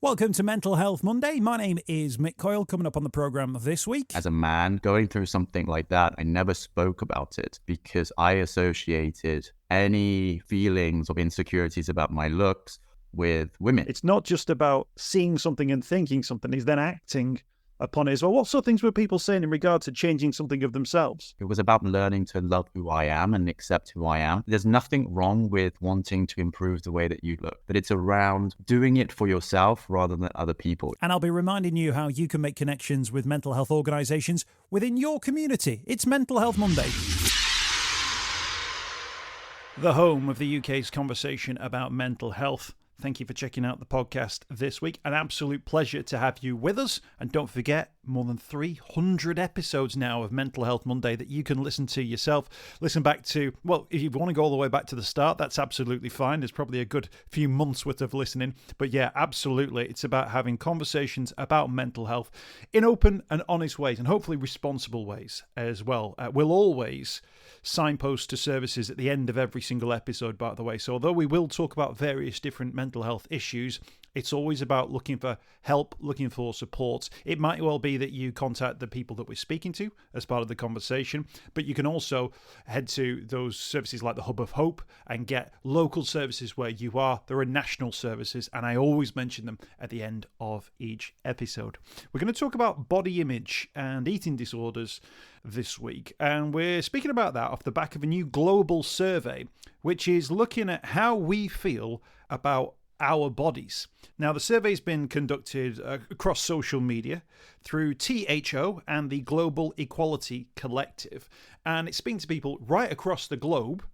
Welcome to Mental Health Monday. My name is Mick Coyle. Coming up on the program this week. As a man going through something like that, I never spoke about it because I associated any feelings of insecurities about my looks with women. It's not just about seeing something and thinking something, he's then acting upon it as well. What sort of things were people saying in regard to changing something of themselves? It was about learning to love who I am and accept who I am. There's nothing wrong with wanting to improve the way that you look, but it's around doing it for yourself rather than other people. And I'll be reminding you how you can make connections with mental health organisations within your community. It's Mental Health Monday. The home of the UK's conversation about mental health. Thank you for checking out the podcast this week. An absolute pleasure to have you with us. And don't forget, more than 300 episodes now of Mental Health Monday that you can listen to yourself. Listen back to, well, if you want to go all the way back to the start, that's absolutely fine. There's probably a good few months worth of listening. But yeah, absolutely. It's about having conversations about mental health in open and honest ways, and hopefully responsible ways as well. We'll always signpost to services at the end of every single episode, by the way. So although we will talk about various different mental health issues, it's always about looking for help, looking for support. It might well be that you contact the people that we're speaking to as part of the conversation, but you can also head to those services like the Hub of Hope and get local services where you are. There are national services, and I always mention them at the end of each episode. We're going to talk about body image and eating disorders this week, and we're speaking about that off the back of a new global survey, which is looking at how we feel about our bodies. Now, the survey's been conducted across social media through THO and the Global Equality Collective, and it's speaking to people right across the globe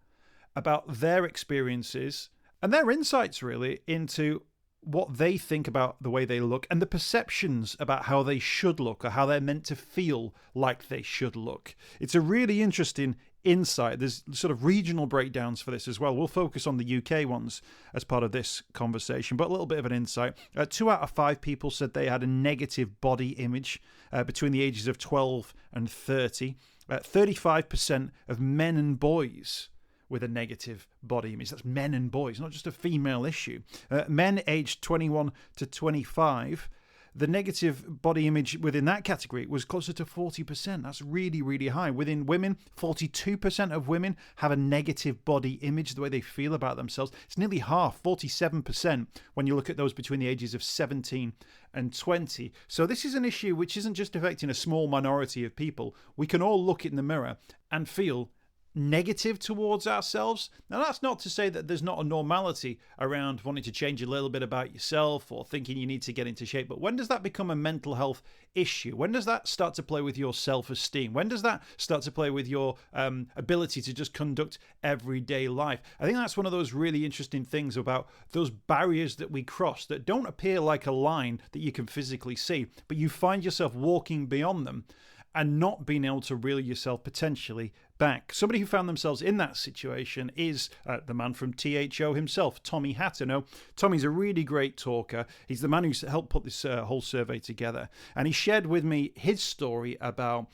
about their experiences and their insights, really, into what they think about the way they look and the perceptions about how they should look or how they're meant to feel like they should look. It's a really interesting insight. There's sort of regional breakdowns for this as well. We'll focus on the UK ones as part of this conversation, but a little bit of an insight. 2 out of 5 people said they had a negative body image between the ages of 12 and 30. 35% of men and boys with a negative body image. That's men and boys, not just a female issue. Men aged 21 to 25, the negative body image within that category was closer to 40%. That's really, really high. Within women, 42% of women have a negative body image, the way they feel about themselves. It's nearly half, 47%, when you look at those between the ages of 17 and 20. So this is an issue which isn't just affecting a small minority of people. We can all look in the mirror and feel negative towards ourselves. Now, that's not to say that there's not a normality around wanting to change a little bit about yourself or thinking you need to get into shape, but when does that become a mental health issue? When does that start to play with your self-esteem? When does that start to play with your ability to just conduct everyday life? I think that's one of those really interesting things about those barriers that we cross that don't appear like a line that you can physically see, but you find yourself walking beyond them and not being able to reel yourself potentially back. Somebody who found themselves in that situation is the man from THO himself, Tommy Hatto. Now, Tommy's a really great talker. He's the man who's helped put this whole survey together. And he shared with me his story about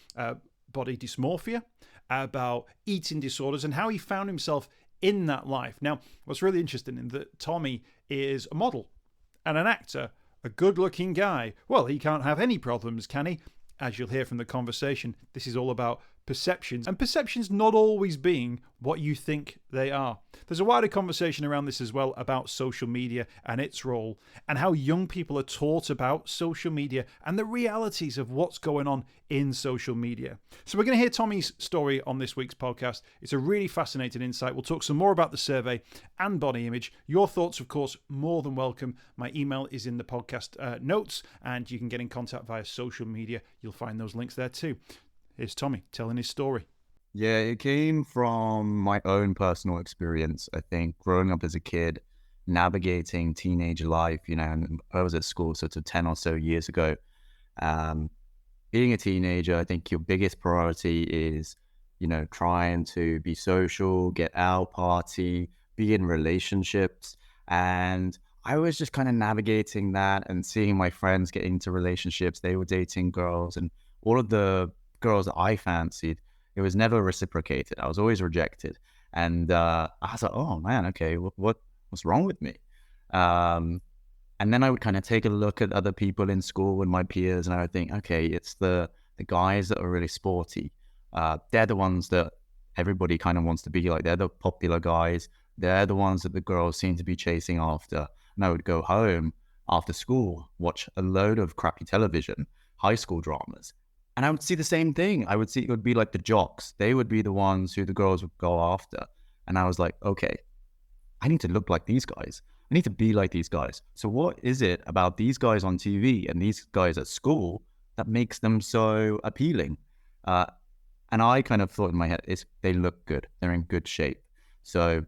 body dysmorphia, about eating disorders, and how he found himself in that life. Now, what's really interesting is that Tommy is a model and an actor, a good-looking guy. Well, he can't have any problems, can he? As you'll hear from the conversation, this is all about perceptions, and perceptions not always being what you think they are. There's a wider conversation around this as well about social media and its role, and how young people are taught about social media and the realities of what's going on in social media. So we're going to hear Tommy's story on this week's podcast. It's a really fascinating insight. We'll talk some more about the survey and body image. Your thoughts, of course, more than welcome. My email is in the podcast notes, and you can get in contact via social media. You'll find those links there too. Here's Tommy telling his story. Yeah, it came from my own personal experience. I think growing up as a kid, navigating teenage life, and I was at school sort of 10 or so years ago. Being a teenager, I think your biggest priority is, trying to be social, get out, party, be in relationships. And I was just kind of navigating that and seeing my friends get into relationships. They were dating girls, and all of the girls that I fancied, it was never reciprocated. I was always rejected. And I was like, oh man, okay, what's wrong with me? And then I would kind of take a look at other people in school and my peers, and I would think, okay, it's the guys that are really sporty. They're the ones that everybody kind of wants to be like. They're the popular guys. They're the ones that the girls seem to be chasing after. And I would go home after school, watch a load of crappy television, high school dramas. And I would see the same thing. I would see it would be like the jocks. They would be the ones who the girls would go after. And I was like, okay, I need to look like these guys. I need to be like these guys. So what is it about these guys on TV and these guys at school that makes them so appealing? And I kind of thought in my head, they look good. They're in good shape. So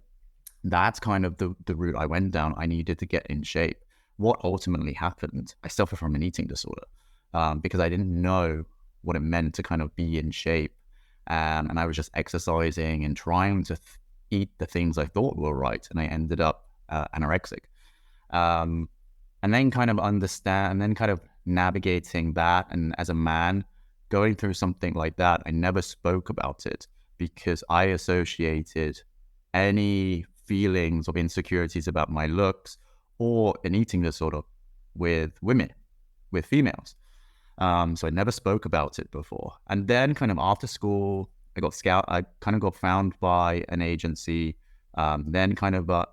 that's kind of the route I went down. I needed to get in shape. What ultimately happened, I suffer from an eating disorder because I didn't know what it meant to kind of be in shape. And I was just exercising and trying to eat the things I thought were right. And I ended up anorexic. And then kind of navigating that. And as a man, going through something like that, I never spoke about it because I associated any feelings of insecurities about my looks or an eating disorder with women, with females. So I never spoke about it before. And then kind of after school, I kind of got found by an agency, then kind of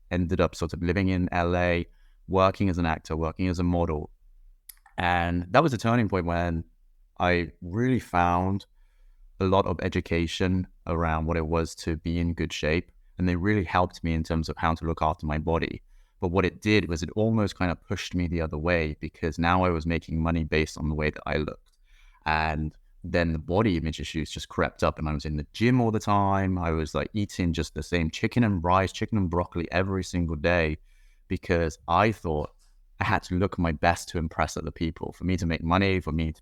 ended up sort of living in LA, working as an actor, working as a model. And that was a turning point when I really found a lot of education around what it was to be in good shape. And they really helped me in terms of how to look after my body. But what it did was it almost kind of pushed me the other way because now I was making money based on the way that I looked. And then the body image issues just crept up and I was in the gym all the time. I was like eating just the same chicken and rice, chicken and broccoli every single day because I thought I had to look my best to impress other people, for me to make money, for me to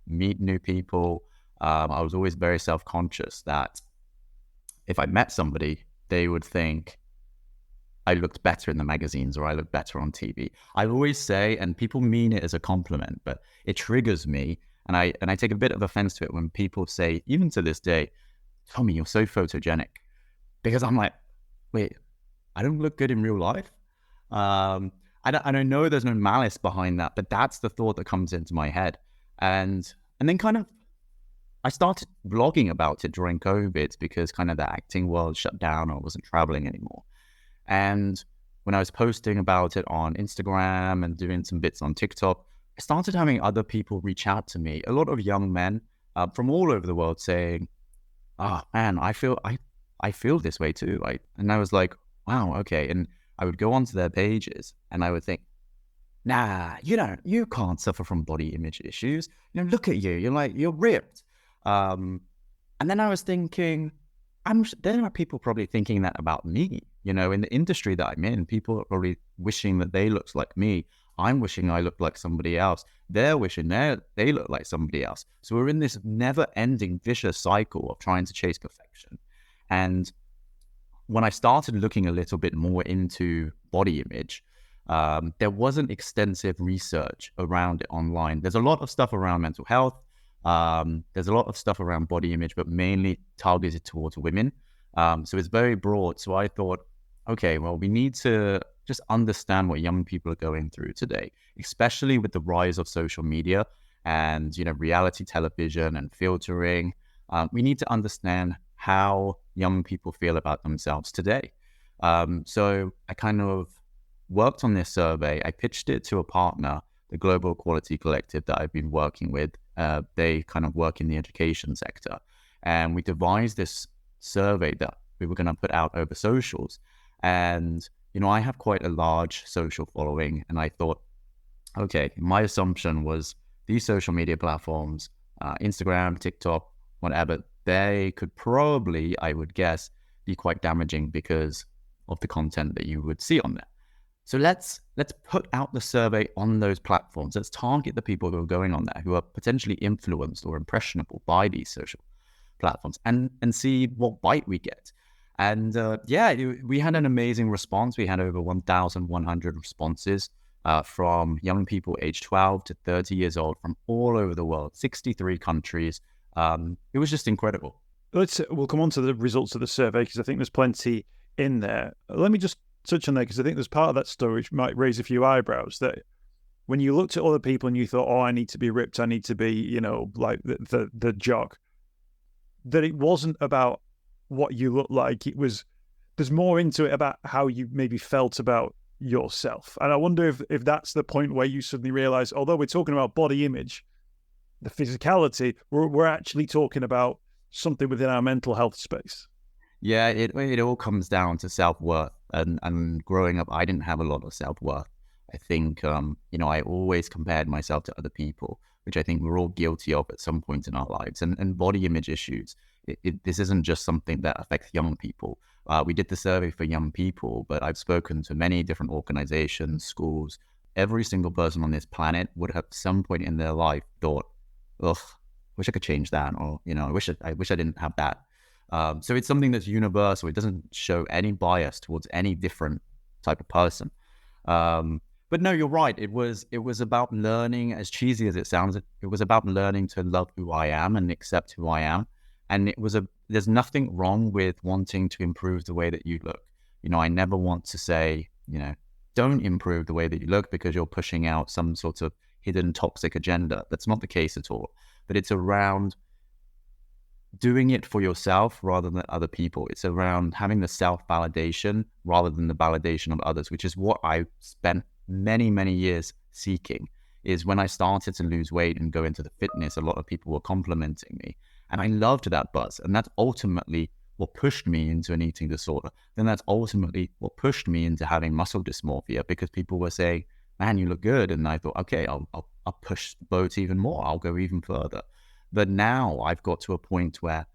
meet new people. I was always very self-conscious that if I met somebody, they would think I looked better in the magazines or I looked better on TV. I always say, and people mean it as a compliment, but it triggers me. And I take a bit of offense to it when people say, even to this day, Tommy, you're so photogenic. Because I'm like, wait, I don't look good in real life? I know there's no malice behind that, but that's the thought that comes into my head. And then kind of, I started blogging about it during COVID because kind of the acting world shut down. I wasn't traveling anymore. And when I was posting about it on Instagram and doing some bits on TikTok, I started having other people reach out to me, a lot of young men from all over the world saying, oh man, I feel this way too. And I was like, wow, okay. And I would go onto their pages and I would think, nah, you can't suffer from body image issues. Look at you, you're ripped. And then I was thinking, there are people probably thinking that about me, in the industry that I'm in. People are probably wishing that they looked like me. I'm wishing I looked like somebody else. They're wishing they look like somebody else. So we're in this never-ending vicious cycle of trying to chase perfection. And when I started looking a little bit more into body image, there wasn't extensive research around it online. There's a lot of stuff around mental health. There's a lot of stuff around body image, but mainly targeted towards women. So it's very broad. So I thought, okay, well, we need to just understand what young people are going through today, especially with the rise of social media and, reality television and filtering. We need to understand how young people feel about themselves today. So I kind of worked on this survey. I pitched it to a partner, the Global Quality Collective that I've been working with. They kind of work in the education sector. And we devised this survey that we were going to put out over socials. And, I have quite a large social following. And I thought, okay, my assumption was these social media platforms, Instagram, TikTok, whatever, they could probably, I would guess, be quite damaging because of the content that you would see on there. So let's put out the survey on those platforms. Let's target the people who are going on there, who are potentially influenced or impressionable by these social platforms, and see what bite we get. And we had an amazing response. We had over 1,100 responses from young people aged 12 to 30 years old from all over the world, 63 countries. It was just incredible. We'll come on to the results of the survey because I think there's plenty in there. Let me just touch on that, because I think there's part of that story which might raise a few eyebrows, that when you looked at other people and you thought, oh, I need to be ripped, I need to be, like the jock, that it wasn't about what you look like. There's more into it about how you maybe felt about yourself. And I wonder if that's the point where you suddenly realize, although we're talking about body image, the physicality, we're actually talking about something within our mental health space. Yeah, it all comes down to self-worth. And growing up, I didn't have a lot of self-worth. I think, I always compared myself to other people, which I think we're all guilty of at some point in our lives. And body image issues, this isn't just something that affects young people. We did the survey for young people, but I've spoken to many different organizations, schools. Every single person on this planet would have some point in their life thought, ugh, wish I could change that, or, I wish I didn't have that. So it's something that's universal. It doesn't show any bias towards any different type of person. But no, you're right. It was about learning, as cheesy as it sounds, it was about learning to love who I am and accept who I am. And there's nothing wrong with wanting to improve the way that you look. I never want to say, don't improve the way that you look because you're pushing out some sort of hidden toxic agenda. That's not the case at all. But it's around doing it for yourself rather than other people. It's around having the self-validation rather than the validation of others, which is what I spent many, many years seeking. Is when I started to lose weight and go into the fitness, a lot of people were complimenting me. And I loved that buzz. And that's ultimately what pushed me into an eating disorder. Then that's ultimately what pushed me into having muscle dysmorphia, because people were saying, man, you look good. And I thought, okay, I'll push the boat even more. I'll go even further. But now I've got to a point where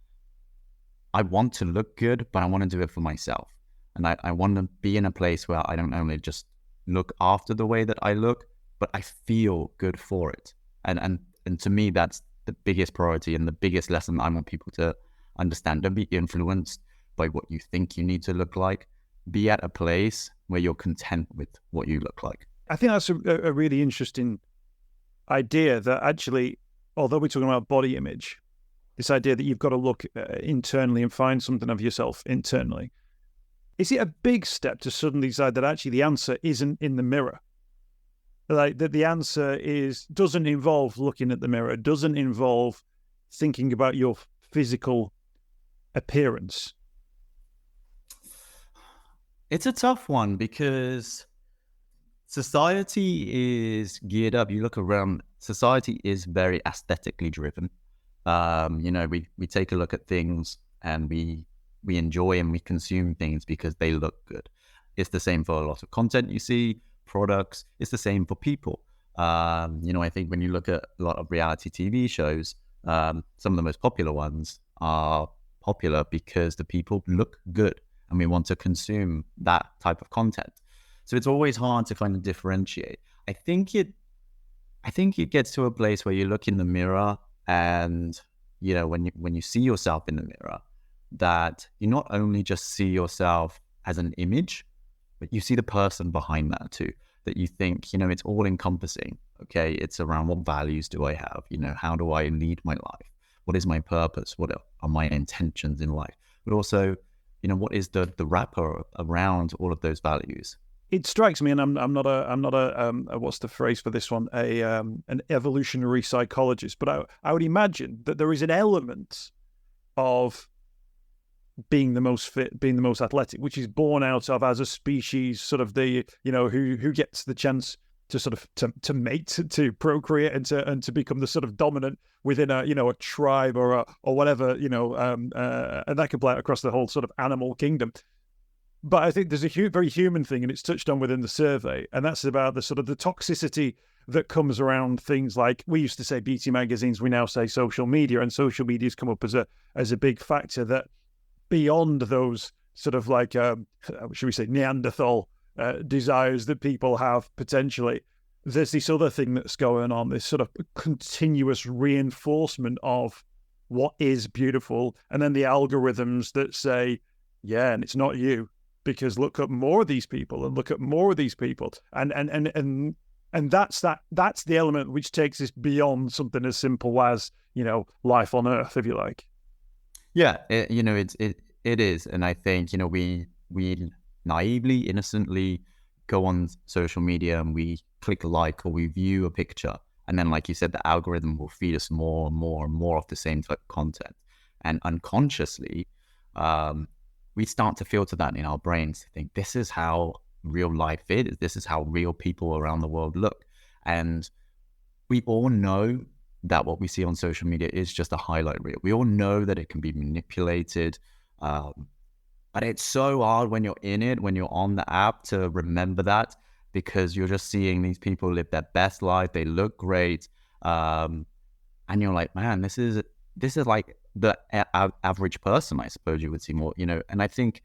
I want to look good, but I want to do it for myself. And I want to be in a place where I don't only just look after the way that I look, but I feel good for it. And to me, that's the biggest priority and the biggest lesson I want people to understand. Don't be influenced by what you think you need to look like. Be at a place where you're content with what you look like. I think that's a really interesting idea, that actually, although we're talking about body image, this idea that you've got to look internally and find something of yourself internally. Is it a big step to suddenly decide that actually the answer isn't in the mirror? Like that the answer doesn't involve looking at the mirror, doesn't involve thinking about your physical appearance? It's a tough one because society is geared up. You look around, society is very aesthetically driven. We take a look at things and we enjoy and we consume things because they look good. It's the same for a lot of content you see, products. It's the same for people. I think when you look at a lot of reality TV shows, some of the most popular ones are popular because the people look good and we want to consume that type of content. So it's always hard to kind of differentiate. I think it gets to a place where you look in the mirror and, when you see yourself in the mirror, that you not only just see yourself as an image, but you see the person behind that too, that you think, it's all encompassing. Okay. It's around what values do I have? How do I lead my life? What is my purpose? What are my intentions in life? But also, what is the wrapper around all of those values? It strikes me, and I'm not a what's the phrase for this one? An evolutionary psychologist, but I would imagine that there is an element of being the most fit, being the most athletic, which is born out of, as a species, sort of the who gets the chance to sort of to mate, to procreate, and to become the sort of dominant within a tribe or whatever, and that could play out across the whole sort of animal kingdom. But I think there's a very human thing, and it's touched on within the survey, and that's about the sort of the toxicity that comes around things like, we used to say beauty magazines, we now say social media, and social media's come up as a big factor that beyond those sort of like, should we say, Neanderthal desires that people have potentially, there's this other thing that's going on, this sort of continuous reinforcement of what is beautiful, and then the algorithms that say, yeah, and it's not you, because look at more of these people and look at more of these people, and that's the element which takes us beyond something as simple as life on Earth, if you like. Yeah, it is, and I think we naively, innocently go on social media and we click like or we view a picture. And then, like you said, the algorithm will feed us more and more and more of the same type of content. And unconsciously, we start to filter that in our brains to think this is how real life is. This is how real people around the world look. And we all know that what we see on social media is just a highlight reel. We all know that it can be manipulated. But it's so hard when you're in it, when you're on the app, to remember that, because you're just seeing these people live their best life. They look great. And you're like, man, this is like the average person, I suppose you would see more, and I think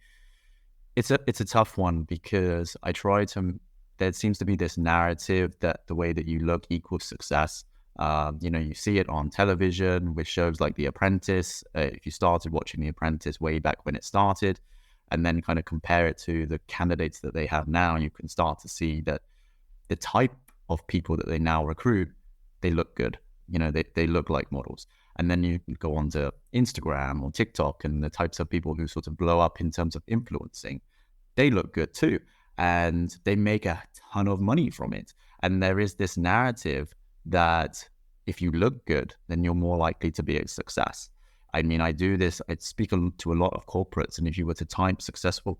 it's a tough one, because there seems to be this narrative that the way that you look equals success. You see it on television with shows like The Apprentice. If you started watching The Apprentice way back when it started, and then kind of compare it to the candidates that they have now, you can start to see that the type of people that they now recruit, they look good. They look like models. And then you go on to Instagram or TikTok, and the types of people who sort of blow up in terms of influencing, they look good too. And they make a ton of money from it. And there is this narrative that if you look good, then you're more likely to be a success. I mean, I speak to a lot of corporates, and if you were to type successful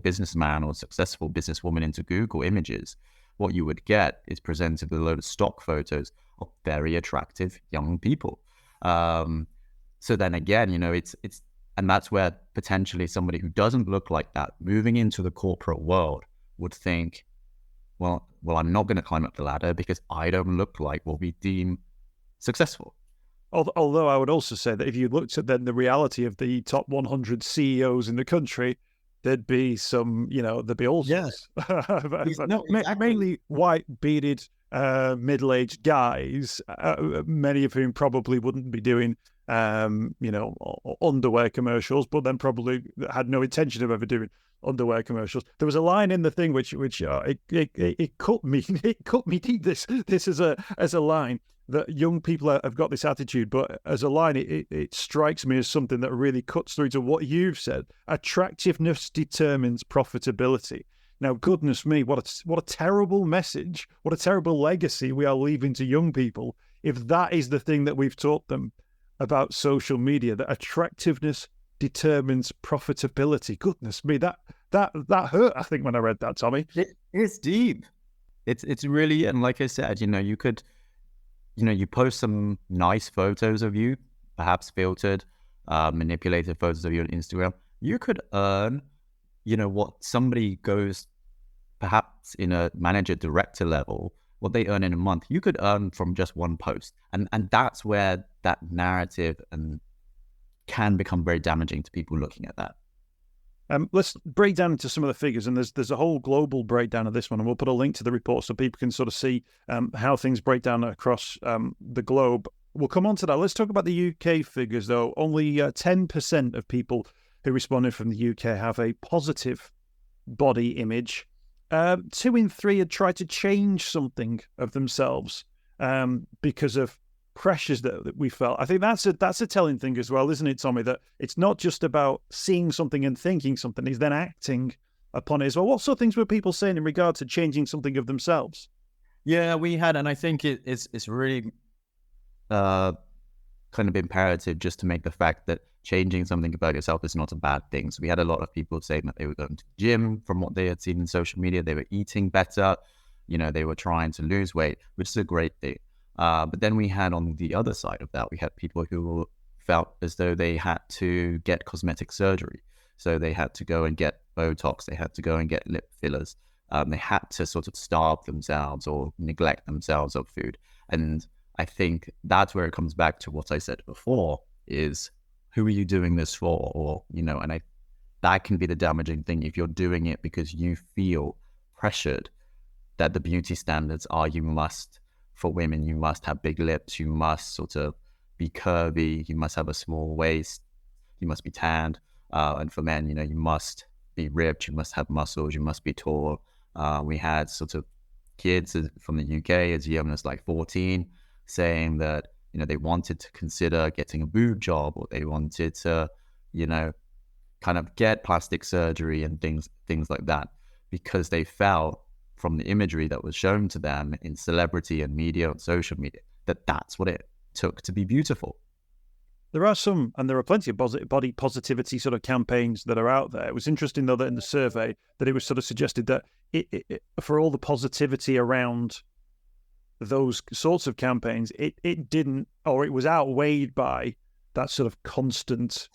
businessman or successful businesswoman into Google Images, what you would get is presented with a load of stock photos of very attractive young people. So then again, and that's where potentially somebody who doesn't look like that, moving into the corporate world, would think, well, I'm not going to climb up the ladder because I don't look like what we deem successful. Although I would also say that if you looked at then the reality of the top 100 CEOs in the country, there'd be some, there'd be all sorts. Exactly. Mainly white, bearded, middle-aged guys, many of whom probably wouldn't be doing, underwear commercials, but then probably had no intention of ever doing underwear commercials. There was a line in the thing which it cut me. It cut me deep. This as a line, that young people have got this attitude, but as a line, it strikes me as something that really cuts through to what you've said. Attractiveness determines profitability. Now, goodness me, what a terrible message, what a terrible legacy we are leaving to young people if that is the thing that we've taught them about social media, that attractiveness determines profitability. Goodness me, that hurt, I think, when I read that, Tommy. It's deep. It's really, and like I said, you could, you post some nice photos of you, perhaps filtered, manipulated photos of you on Instagram. You could earn, what somebody goes, perhaps in a manager director level, what they earn in a month, you could earn from just one post. And that's where that narrative can become very damaging to people looking at that. Let's break down into some of the figures, and there's a whole global breakdown of this one, and we'll put a link to the report so people can sort of see how things break down across the globe. We'll come on to that. Let's talk about the UK figures, though. Only 10% of people who responded from the UK have a positive body image. 2 in 3 had tried to change something of themselves because of pressures that we felt. I think that's a telling thing as well, isn't it, Tommy? That it's not just about seeing something and thinking something, it's then acting upon it as well. What sort of things were people saying in regard to changing something of themselves? Yeah, we had, and I think it's really kind of imperative just to make the fact that changing something about yourself is not a bad thing. So we had a lot of people saying that they were going to the gym from what they had seen in social media. They were eating better, they were trying to lose weight, which is a great thing. But then we had, on the other side of that, we had people who felt as though they had to get cosmetic surgery. So they had to go and get Botox, they had to go and get lip fillers. They had to sort of starve themselves or neglect themselves of food. And I think that's where it comes back to what I said before, is who are you doing this for? Or, and that can be the damaging thing if you're doing it because you feel pressured that the beauty standards are for women, you must have big lips, you must sort of be curvy, you must have a small waist, you must be tanned. And for men, you must be ripped, you must have muscles, you must be tall. We had sort of kids from the UK as young as like 14 saying that, they wanted to consider getting a boob job, or they wanted to, kind of get plastic surgery and things like that, because they felt from the imagery that was shown to them in celebrity and media and social media that that's what it took to be beautiful. There are plenty of body positivity sort of campaigns that are out there. It was interesting, though, that in the survey that it was sort of suggested that for all the positivity around those sorts of campaigns, it didn't, or it was outweighed by that sort of constant,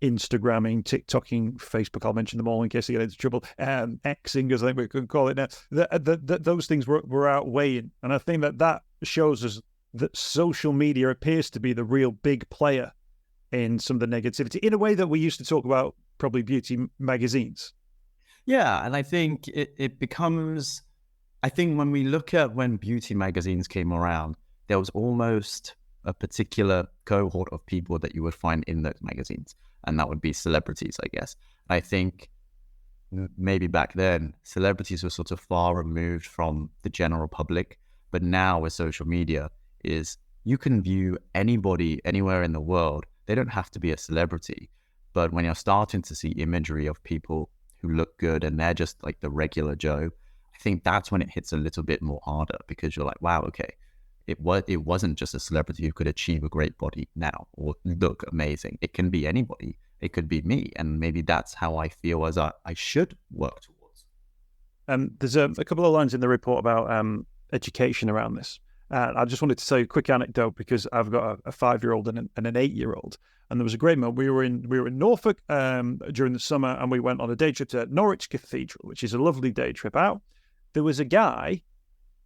Instagramming, TikToking, Facebook, I'll mention them all in case I get into trouble, Xing, as I think we could call it now, those things were outweighing. And I think that shows us that social media appears to be the real big player in some of the negativity, in a way that we used to talk about probably beauty magazines. Yeah, and I think it becomes, I think when we look at when beauty magazines came around, there was almost a particular cohort of people that you would find in those magazines, and that would be celebrities, I guess. I think maybe back then, celebrities were sort of far removed from the general public, but now with social media, is you can view anybody anywhere in the world. They don't have to be a celebrity, but when you're starting to see imagery of people who look good and they're just like the regular Joe, I think that's when it hits a little bit more harder, because you're like, wow, okay, it wasn't just a celebrity who could achieve a great body now or look amazing. It can be anybody. It could be me, and maybe that's how I feel as I should work towards. There's a couple of lines in the report about education around this. I just wanted to tell you a quick anecdote, because I've got a 5-year-old and an 8-year-old, and there was a great moment. We were in Norfolk during the summer, and we went on a day trip to Norwich Cathedral, which is a lovely day trip out. There was a guy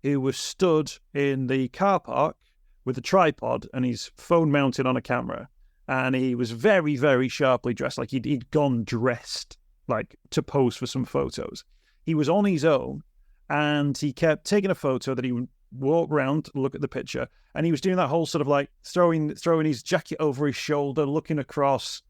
who was stood in the car park with a tripod and his phone mounted on a camera, and he was very, very sharply dressed, like he'd gone dressed like to pose for some photos. He was on his own, and he kept taking a photo that he would walk around, look at the picture, and he was doing that whole sort of like throwing his jacket over his shoulder, looking across,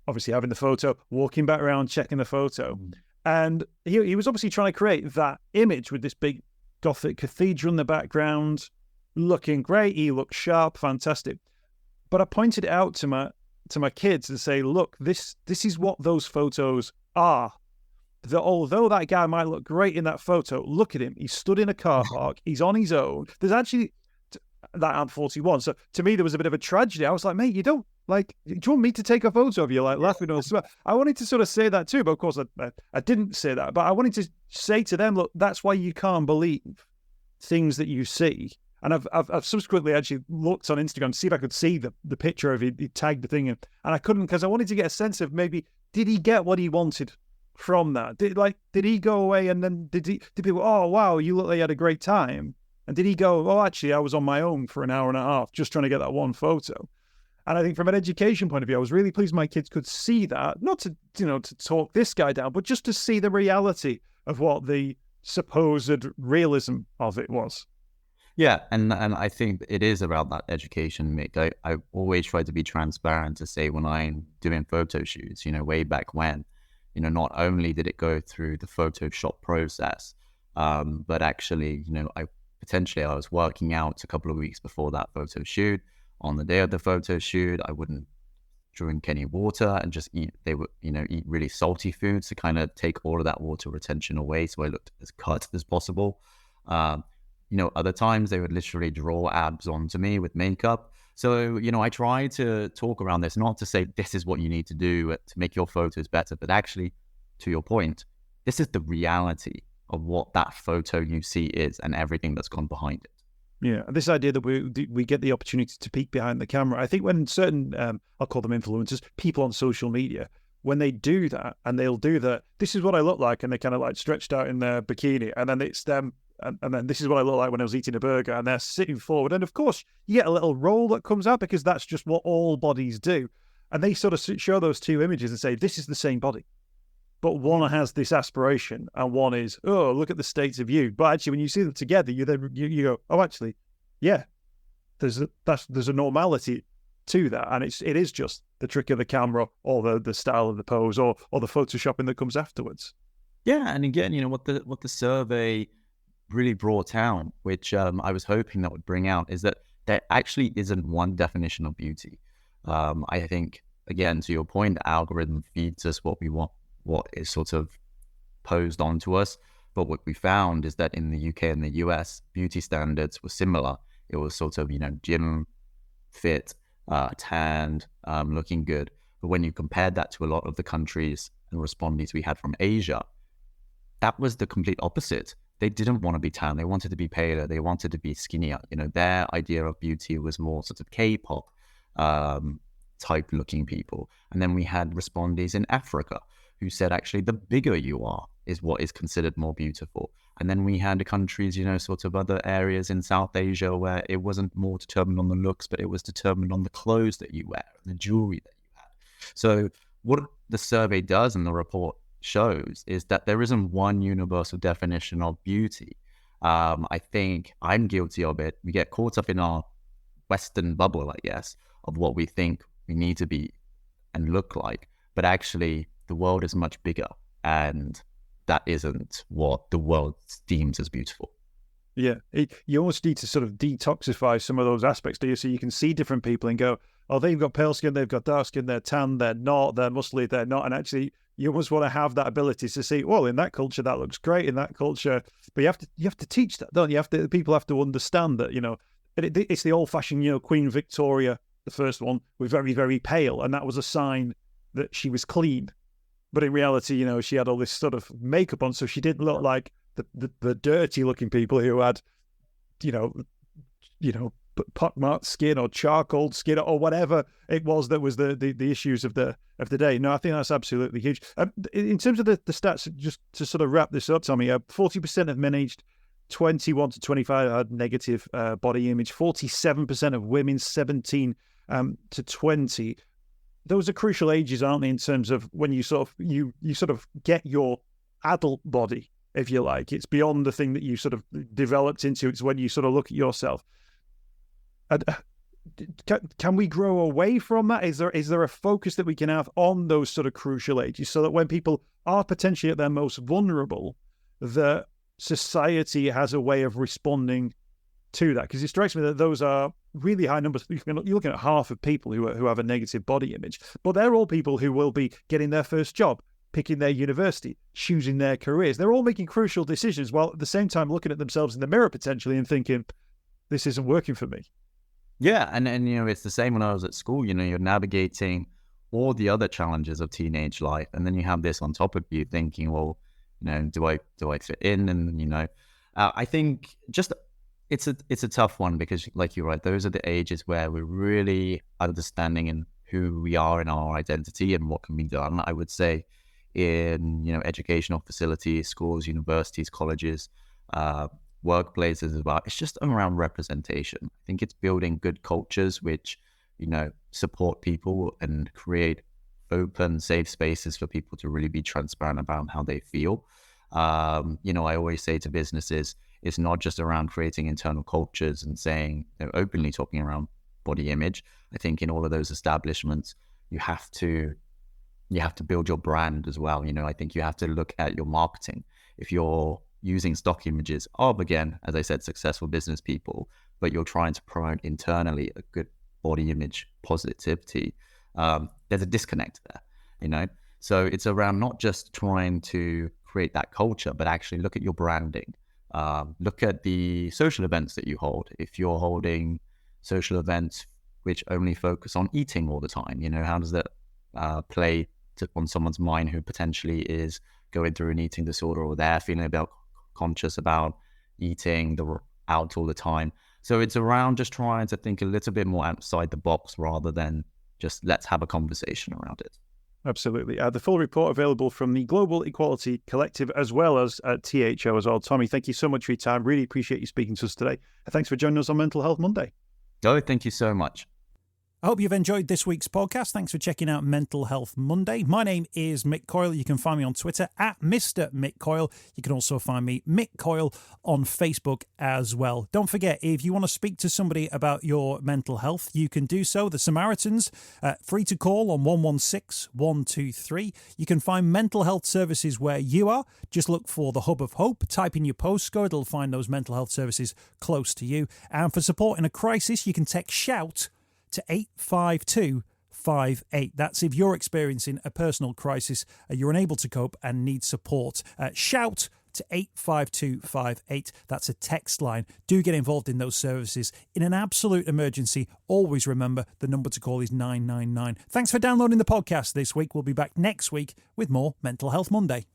obviously having the photo, walking back around, checking the photo. And he was obviously trying to create that image with this big Gothic cathedral in the background, looking great. He looked sharp, fantastic. But I pointed it out to my kids and say, look, this is what those photos are. That although that guy might look great in that photo, look at him. He's stood in a car park. He's on his own. There's actually that I'm 41. So to me, there was a bit of a tragedy. I was like, mate, do you want me to take a photo of you, like laughing or something? I wanted to sort of say that too, but of course I didn't say that. But I wanted to say to them, look, that's why you can't believe things that you see. And I've subsequently actually looked on Instagram to see if I could see the picture of it. He tagged the thing in, and I couldn't, because I wanted to get a sense of maybe, did he get what he wanted from that? Did he go away and then did people, oh wow, you look like you had a great time? And did he go, oh actually I was on my own for an hour and a half just trying to get that one photo? And I think from an education point of view, I was really pleased my kids could see that, not to to talk this guy down, but just to see the reality of what the supposed realism of it was. Yeah, and I think it is about that education, Mick. I always try to be transparent to say when I'm doing photo shoots, way back when, not only did it go through the Photoshop process, but actually, I was working out a couple of weeks before that photo shoot. On the day of the photo shoot, I wouldn't drink any water and just eat really salty foods to kind of take all of that water retention away, so I looked as cut as possible. Other times they would literally draw abs onto me with makeup. So, I try to talk around this, not to say this is what you need to do to make your photos better, but actually, to your point, this is the reality of what that photo you see is and everything that's gone behind it. Yeah, this idea that we get the opportunity to peek behind the camera. I think when certain, I'll call them influencers, people on social media, when they do that and they'll do that, this is what I look like, and they kind of like stretched out in their bikini, and then it's them. And then this is what I look like when I was eating a burger, and they're sitting forward. And of course, you get a little roll that comes out, because that's just what all bodies do. And they sort of show those two images and say, this is the same body. But one has this aspiration, and one is, oh, look at the state of you. But actually, when you see them together, you go, oh, actually, yeah, there's a normality to that. And it is just the trick of the camera, or the style of the pose, or the photoshopping that comes afterwards. Yeah, and again, what the survey really brought out, which I was hoping that would bring out, is that there actually isn't one definition of beauty. I think again, to your point, the algorithm feeds us what we want, what is sort of posed onto us. But what we found is that in the UK and the US, beauty standards were similar. It was sort of, gym fit, tanned, looking good. But when you compared that to a lot of the countries and respondees we had from Asia, that was the complete opposite. They didn't want to be tan. They wanted to be paler. They wanted to be skinnier. Their idea of beauty was more sort of K-pop type looking people. And then we had respondees in Africa who said, actually, the bigger you are is what is considered more beautiful. And then we had countries, sort of other areas in South Asia where it wasn't more determined on the looks, but it was determined on the clothes that you wear, the jewelry that you had. So what the survey does and the report shows is that there isn't one universal definition of beauty. I think I'm guilty of it. We get caught up in our Western bubble, I guess, of what we think we need to be and look like. But actually, the world is much bigger, and that isn't what the world deems as beautiful. Yeah, you almost need to sort of detoxify some of those aspects, do you? So you can see different people and go, oh, they've got pale skin, they've got dark skin, they're tan, they're not, they're muscly, they're not. And actually, you almost want to have that ability to see, well, in that culture, that looks great, in that culture. But you have to teach that, don't you? People have to understand that, it's the old-fashioned, Queen Victoria, the first one, was very, very pale. And that was a sign that she was clean. But in reality, she had all this sort of makeup on, so she didn't look like the dirty-looking people who had, pockmarked skin or charcoal skin or whatever it was that was the issues of the day. No, I think that's absolutely huge. In terms of the stats, just to sort of wrap this up, Tommy, 40% of men aged 21 to 25 had negative body image. 47% of women 17 to 20. Those are crucial ages, aren't they, in terms of when you sort of get your adult body, if you like. It's beyond the thing that you sort of developed into. It's when you sort of look at yourself. Can we grow away from that? Is there a focus that we can have on those sort of crucial ages so that when people are potentially at their most vulnerable, that society has a way of responding to that? Because it strikes me that those are really high numbers. You're looking at half of people who have a negative body image, but they're all people who will be getting their first job, picking their university, choosing their careers. They're all making crucial decisions while at the same time looking at themselves in the mirror potentially and thinking, this isn't working for me. Yeah, and it's the same when I was at school. You're navigating all the other challenges of teenage life, and then you have this on top of you, thinking, well, do I fit in? And I think just it's a tough one because, like you're right, those are the ages where we're really understanding in who we are in our identity and what can be done. I would say in educational facilities, schools, universities, colleges, workplaces as well. It's just around representation. I think it's building good cultures which, support people and create open, safe spaces for people to really be transparent about how they feel. I always say to businesses, it's not just around creating internal cultures and saying, openly talking around body image. I think in all of those establishments, you have to build your brand as well. I think you have to look at your marketing. If you're using stock images of, again, as I said, successful business people, but you're trying to promote internally a good body image positivity, there's a disconnect there, So it's around not just trying to create that culture, but actually look at your branding. Look at the social events that you hold. If you're holding social events which only focus on eating all the time, how does that play on someone's mind who potentially is going through an eating disorder, or they're feeling conscious about eating out all the time? So it's around just trying to think a little bit more outside the box rather than just let's have a conversation around it. Absolutely. The full report available from the Global Equality Collective as well as THO as well. Tommy, thank you so much for your time. Really appreciate you speaking to us today. Thanks for joining us on Mental Health Monday. Oh, thank you so much. I hope you've enjoyed this week's podcast. Thanks for checking out Mental Health Monday. My name is Mick Coyle. You can find me on Twitter at Mr. Mick Coyle. You can also find me, Mick Coyle, on Facebook as well. Don't forget, if you want to speak to somebody about your mental health, you can do so. The Samaritans, free to call on 116 123. You can find mental health services where you are. Just look for the Hub of Hope. Type in your postcode. It'll find those mental health services close to you. And for support in a crisis, you can text SHOUT to 852 85258. That's if you're experiencing a personal crisis, you're unable to cope and need support. Shout to 85258. That's a text line. Do get involved in those services. In an absolute emergency, always remember the number to call is 999. Thanks for downloading the podcast this week. We'll be back next week with more Mental Health Monday.